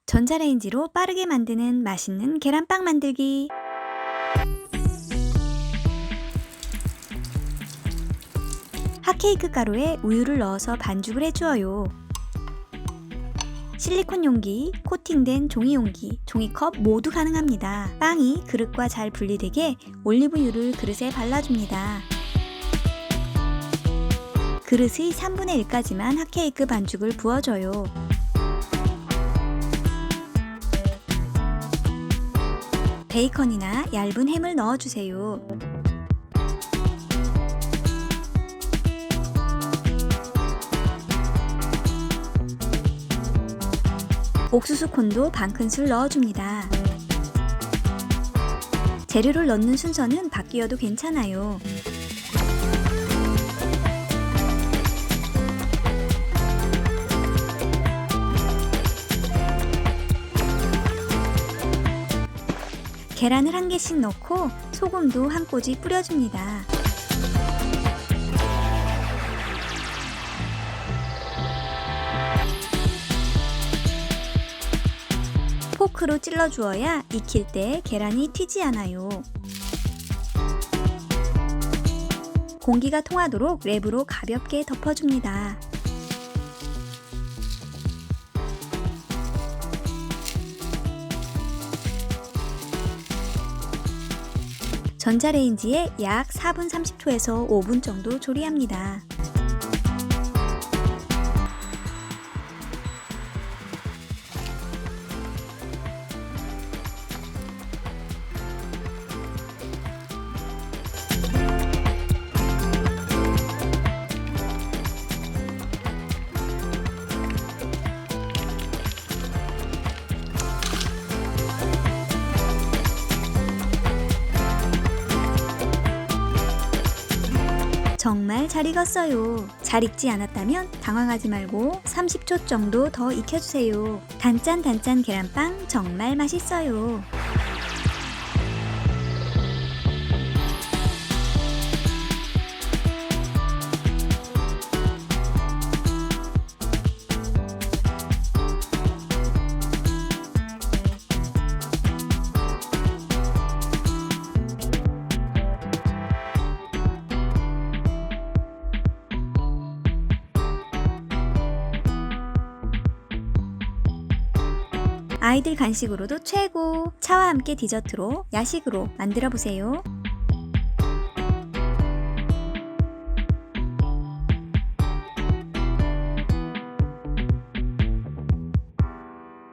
전자레인지로 빠르게 만드는 맛있는 계란빵 만들기. 핫케이크 가루에 우유를 넣어서 반죽을 해주어요. 실리콘 용기, 코팅된 종이 용기, 종이컵 모두 가능합니다. 빵이 그릇과 잘 분리되게 올리브유를 그릇에 발라줍니다. 그릇의 3분의 1까지만 핫케이크 반죽을 부어줘요. 베이컨이나 얇은 햄을 넣어주세요. 옥수수 콘도 반 큰술 넣어줍니다. 재료를 넣는 순서는 바뀌어도 괜찮아요. 계란을 한 개씩 넣고 소금도 한 꼬지 뿌려줍니다. 포크로 찔러 주어야 익힐 때 계란이 튀지 않아요. 공기가 통하도록 랩으로 가볍게 덮어줍니다. 전자레인지에 약 4분 30초에서 5분 정도 조리합니다. 정말 잘 익었어요. 잘 익지 않았다면 당황하지 말고 30초 정도 더 익혀주세요. 단짠 계란빵 정말 맛있어요. 아이들 간식으로도 최고! 차와 함께 디저트로, 야식으로 만들어 보세요.